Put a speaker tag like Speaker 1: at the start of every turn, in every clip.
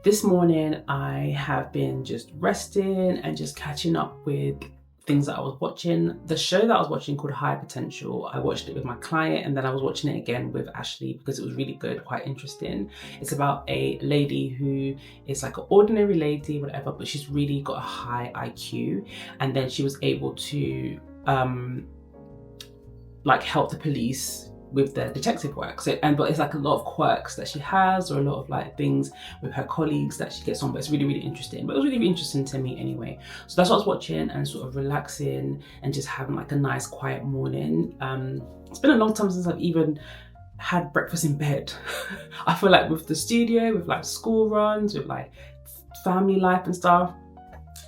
Speaker 1: this morning I have been just resting and just catching up with things that I was watching. The show that I was watching called High Potential, I watched it with my client and then I was watching it again with Ashley because it was really good, quite interesting. It's about a lady who is like an ordinary lady, whatever, but she's really got a high IQ, and then she was able to like help the police with their detective work. But it's like a lot of quirks that she has, or a lot of like things with her colleagues that she gets on, but it's really interesting. But it was really interesting to me anyway. So that's what I was watching and sort of relaxing and just having like a nice quiet morning. It's been a long time since I've even had breakfast in bed. I feel like with the studio, with like school runs, with like family life and stuff,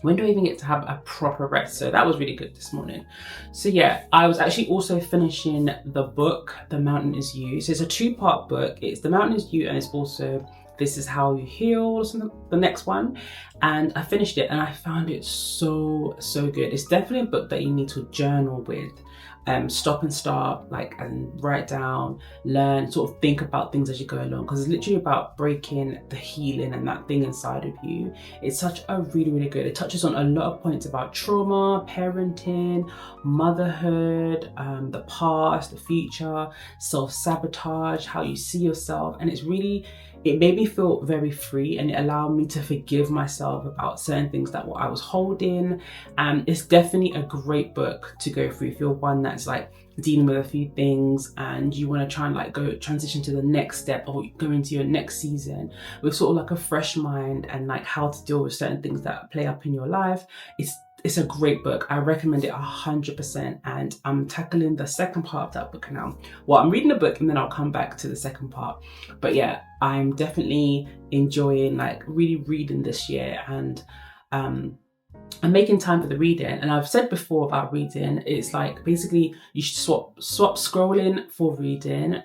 Speaker 1: when do I even get to have a proper rest? So that was really good this morning. So yeah, I was actually also finishing the book, The Mountain Is You. So it's a 2-part book. It's The Mountain Is You and it's also This Is How You Heal, or something, the next one. And I finished it and I found it so good. It's definitely a book that you need to journal with. Stop and start, like, and write down, learn, sort of think about things as you go along, because it's literally about breaking the healing and that thing inside of you. It's such a really good, it touches on a lot of points about trauma, parenting, motherhood, the past, the future, self-sabotage, how you see yourself, and it made me feel very free, and it allowed me to forgive myself about certain things that I was holding. And it's definitely a great book to go through if you're one that's like dealing with a few things and you want to try and like go transition to the next step or go into your next season with sort of like a fresh mind and like how to deal with certain things that play up in your life. It's a great book. I recommend it 100%, and I'm tackling the second part of that book now. Well, I'm reading the book and then I'll come back to the second part. But yeah, I'm definitely enjoying like really reading this year, and I'm making time for the reading. And I've said before about reading, it's like basically you should swap scrolling for reading.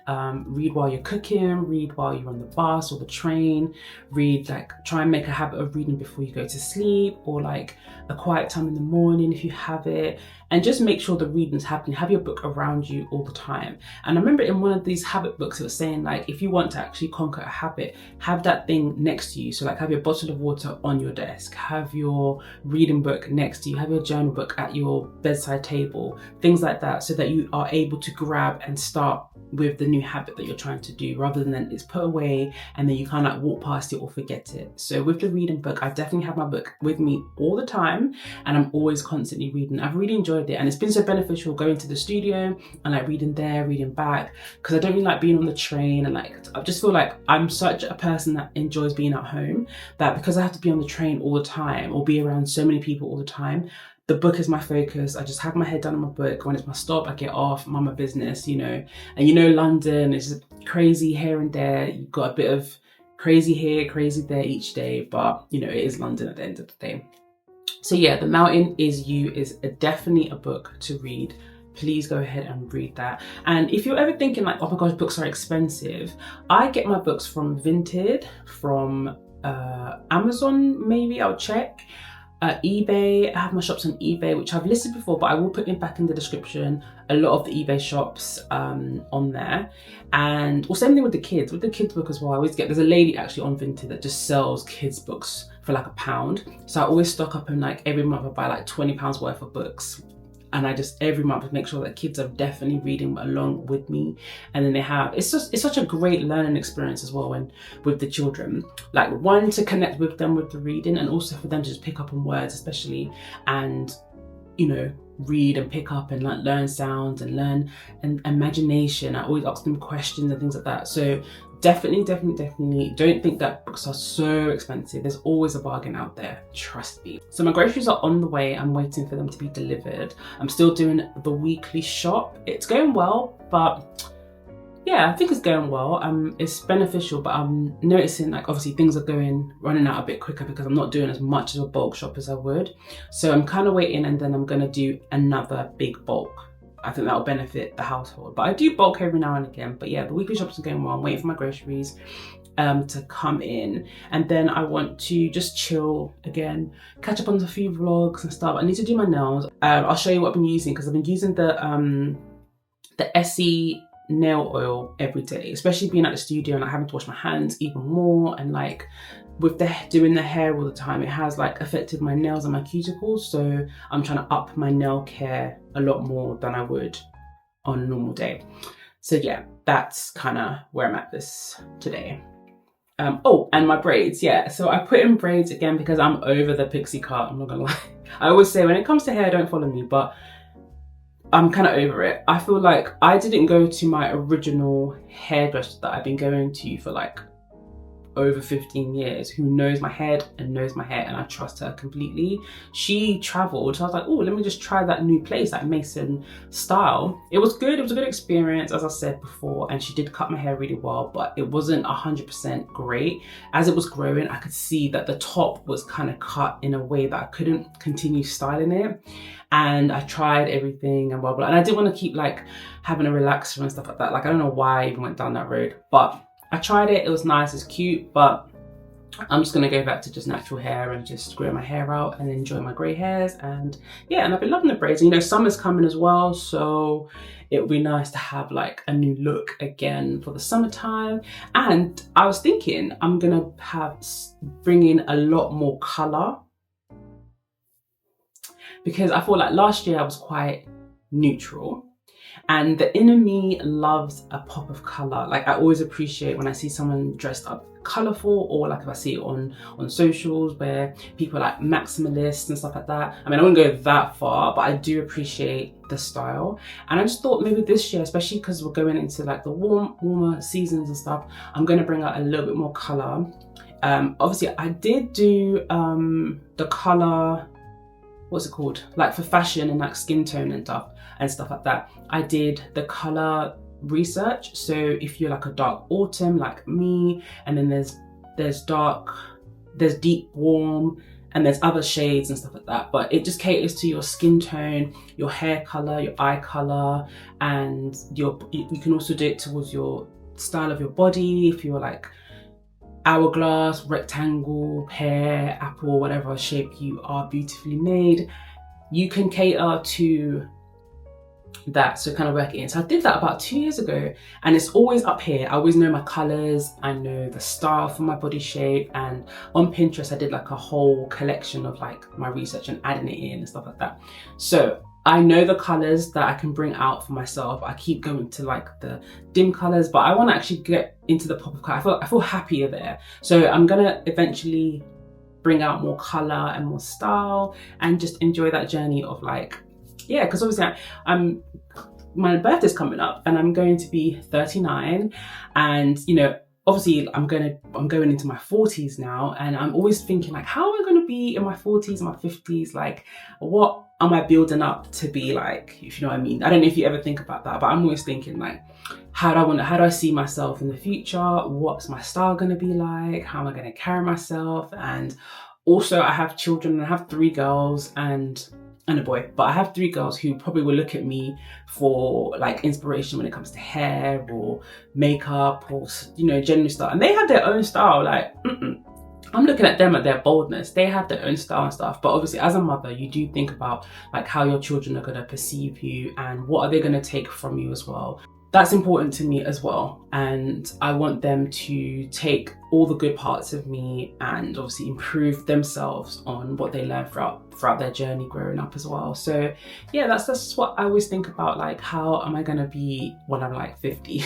Speaker 1: Read while you're cooking, read while you're on the bus or the train, read, like, try and make a habit of reading before you go to sleep, or like a quiet time in the morning if you have it, and just make sure the reading's happening. Have your book around you all the time. And I remember in one of these habit books it was saying, like, if you want to actually conquer a habit, have that thing next to you. So like have your bottle of water on your desk, have your reading book next to you, have your journal book at your bedside table, things like that, so that you are able to grab and start with the new habit that you're trying to do, rather than it's put away and then you kind of like walk past it or forget it. So with the reading book, I definitely have my book with me all the time, and I'm always constantly reading. I've really enjoyed it, and it's been so beneficial going to the studio and like reading there, reading back, because I don't really like being on the train, and like I just feel like I'm such a person that enjoys being at home, that because I have to be on the train all the time or be around so many people all the time, the book is my focus. I just have my head down on my book. When it's my stop, I get off, mind my business, you know. And you know, London is crazy here and there. You've got a bit of crazy here, crazy there each day, but you know, it is London at the end of the day. So yeah, The Mountain Is You is definitely a book to read. Please go ahead and read that. And if you're ever thinking like, oh my gosh, books are expensive, I get my books from Vinted, from Amazon, maybe, I'll check. eBay, I have my shops on eBay, which I've listed before, but I will put it back in the description, a lot of the eBay shops on there. And or same thing with the kids book as well. I always there's a lady actually on Vinted that just sells kids books for like £1. So I always stock up, and like every month I buy like £20 worth of books. And I just every month make sure that kids are definitely reading along with me. And then it's such a great learning experience as well when with the children. Like, one, to connect with them with the reading, and also for them to just pick up on words especially, and you know, read and pick up and like learn sounds and learn and imagination. I always ask them questions and things like that. So definitely don't think that books are so expensive. There's always a bargain out there, trust me. So my groceries are on the way. I'm waiting for them to be delivered. I'm still doing the weekly shop. It's going well, but yeah, I think it's going well. It's beneficial, but I'm noticing like obviously things are running out a bit quicker because I'm not doing as much of a bulk shop as I would. So I'm kind of waiting, and then I'm gonna do another big bulk. I think that will benefit the household. But I do bulk every now and again. But yeah, the weekly shops are going well. I'm waiting for my groceries to come in, and then I want to just chill again, catch up on a few vlogs and stuff. I need to do my nails. I'll show you what I've been using, because I've been using the Essie nail oil every day, especially being at the studio and like having to wash my hands even more, and like with doing the hair all the time, it has like affected my nails and my cuticles. So I'm trying to up my nail care a lot more than I would on a normal day. So yeah, that's kind of where I'm at this today. Oh, and my braids, yeah. So I put in braids again because I'm over the pixie cut, I'm not gonna lie. I always say when it comes to hair, don't follow me, but I'm kind of over it. I feel like I didn't go to my original hairdresser that I've been going to for like over 15 years, who knows my head and knows my hair, and I trust her completely. She traveled, so I was like, oh, let me just try that new place, that Mason style. It was good, it was a good experience, as I said before, and she did cut my hair really well, but it wasn't 100% great. As it was growing, I could see that the top was kind of cut in a way that I couldn't continue styling it. And I tried everything and blah, blah. And I did want to keep like having a relaxer and stuff like that. Like, I don't know why I even went down that road, but I tried it, it was nice, it's cute, but I'm just gonna go back to just natural hair and just grow my hair out and enjoy my grey hairs. And yeah, and I've been loving the braids. And, you know, summer's coming as well, so it would be nice to have like a new look again for the summertime. And I was thinking I'm gonna bring in a lot more colour, because I feel like last year I was quite neutral. And the inner me loves a pop of colour. Like, I always appreciate when I see someone dressed up colourful, or like if I see it on socials where people are like maximalists and stuff like that. I mean, I wouldn't go that far, but I do appreciate the style. And I just thought maybe this year, especially because we're going into like the warmer seasons and stuff, I'm going to bring out a little bit more colour. Obviously, I did do the colour, what's it called? Like for fashion and like skin tone and stuff like that. I did the colour research. So if you're like a dark autumn like me, and then there's deep warm, and there's other shades and stuff like that. But it just caters to your skin tone, your hair colour, your eye colour, and you can also do it towards your style of your body. If you're like hourglass, rectangle, pear, apple, whatever shape you are beautifully made, you can cater to that, so kind of work it in. So I did that about 2 years ago, and it's always up here. I always know my colours, I know the style for my body shape, and on Pinterest I did like a whole collection of like my research and adding it in and stuff like that. So I know the colours that I can bring out for myself. I keep going to like the dim colours, but I want to actually get into the pop of colour. I feel happier there. So I'm gonna eventually bring out more colour and more style, and just enjoy that journey of like, yeah, because obviously my birthday's coming up and I'm going to be 39, and you know, obviously I'm going into my 40s now, and I'm always thinking like, how am I going to be in my 40s and my 50s? Like, what am I building up to be like, if you know what I mean? I don't know if you ever think about that, but I'm always thinking like, how do I see myself in the future? What's my style going to be like? How am I going to carry myself? And also I have children, and I have 3 girls and a boy, but I have 3 girls who probably will look at me for like inspiration when it comes to hair or makeup or, you know, general style, and they have their own style. Like, I'm looking at them at their boldness. They have their own style and stuff. But obviously as a mother, you do think about like how your children are going to perceive you and what are they going to take from you as well. That's important to me as well, and I want them to take all the good parts of me and obviously improve themselves on what they learn throughout their journey growing up as well. So yeah, that's what I always think about, like, how am I gonna be when I'm like 50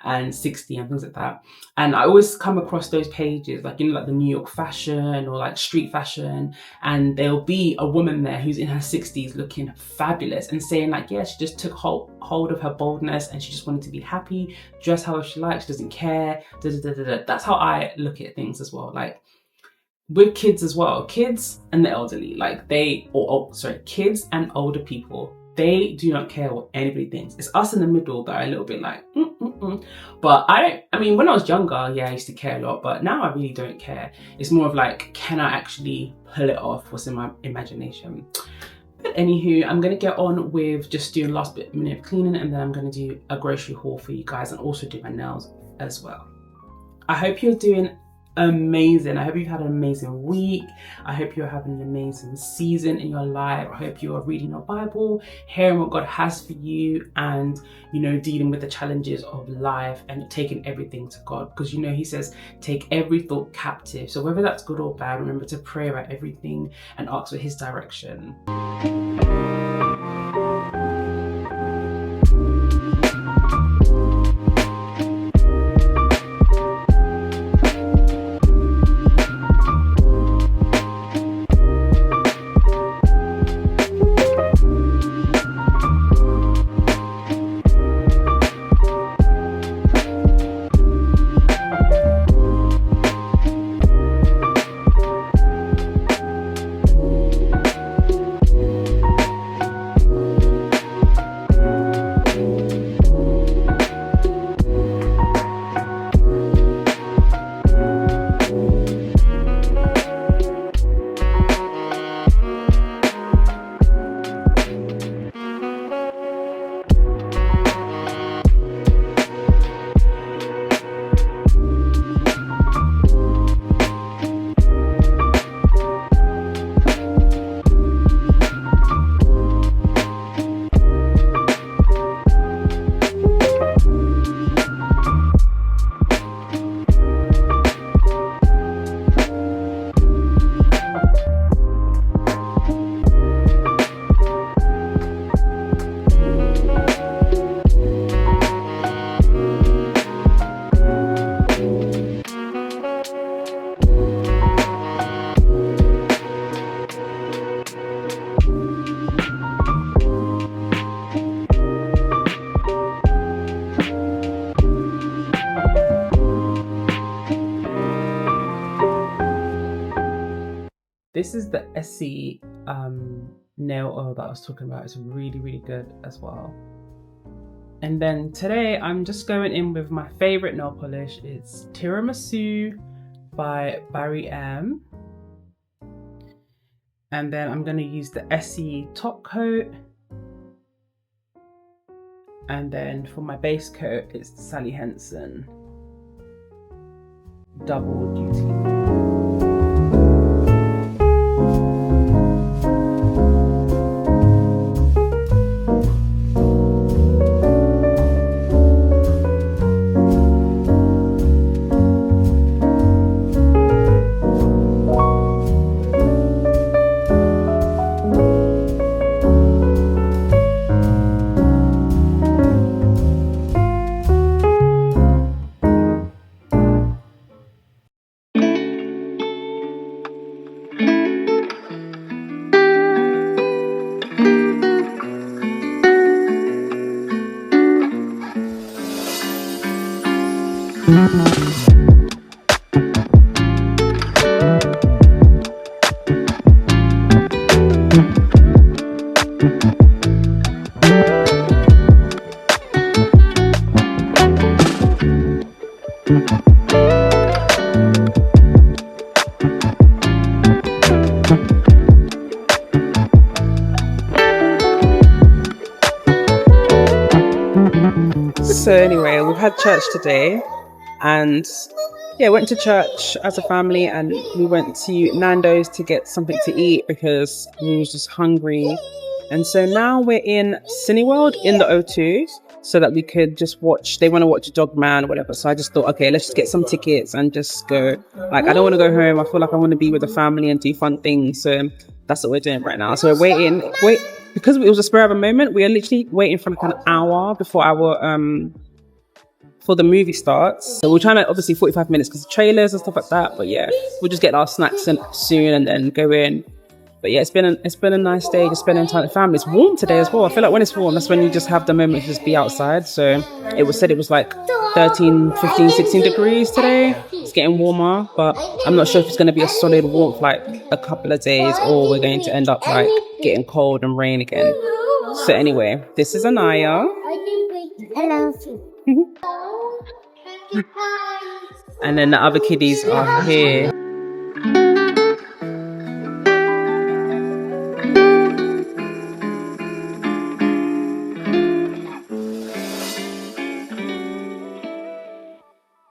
Speaker 1: and 60 and things like that. And I always come across those pages, like, you know, like the New York fashion or like street fashion, and there'll be a woman there who's in her 60s looking fabulous and saying like, yeah, she just took hold of her boldness and she just wanted to be happy, dress however she likes, she doesn't care, da, da, da, da, da. That's how I look at things as well. Like with kids as well, kids and the elderly, like kids and older people, they do not care what anybody thinks. It's us in the middle that are a little bit like, But I mean, when I was younger, yeah, I used to care a lot, but now I really don't care. It's more of like, can I actually pull it off? What's in my imagination? But anywho, I'm gonna get on with just doing last minute of cleaning, and then I'm gonna do a grocery haul for you guys and also do my nails as well. I hope you're doing amazing. I hope you've had an amazing week. I hope you're having an amazing season in your life. I hope you are reading your Bible, hearing what God has for you, and, you know, dealing with the challenges of life and taking everything to God. Because, you know, he says, take every thought captive. So whether that's good or bad, remember to pray about everything and ask for his direction. This is the Essie nail oil that I was talking about. It's really, really good as well. And then today I'm just going in with my favorite nail polish. It's Tiramisu by Barry M. And then I'm going to use the Essie top coat. And then for my base coat, it's the Sally Henson Double Duty. So anyway, we've had church today, and yeah, went to church as a family, and we went to Nando's to get something to eat because we was just hungry. And so now we're in Cineworld in the O2 so that we could just watch. They want to watch Dogman or whatever. So I just thought, okay, let's just get some tickets and just go. Like, I don't want to go home. I feel like I want to be with the family and do fun things. So that's what we're doing right now. So we're waiting. Because it was a spur of a moment, we are literally waiting for like an hour before for the movie starts. So we're trying to, obviously 45 minutes because of trailers and stuff like that. But yeah, we'll just get our snacks in soon and then go in. But yeah, it's been a nice day just spending time with family. It's warm today as well. I feel like when it's warm, that's when you just have the moment to just be outside. So it was said it was like 13, 15, 16 degrees today. It's getting warmer, but I'm not sure if it's going to be a solid warmth like a couple of days, or we're going to end up like getting cold and rain again. So anyway, this is Anaya.
Speaker 2: Hello.
Speaker 1: And then the other kiddies are here.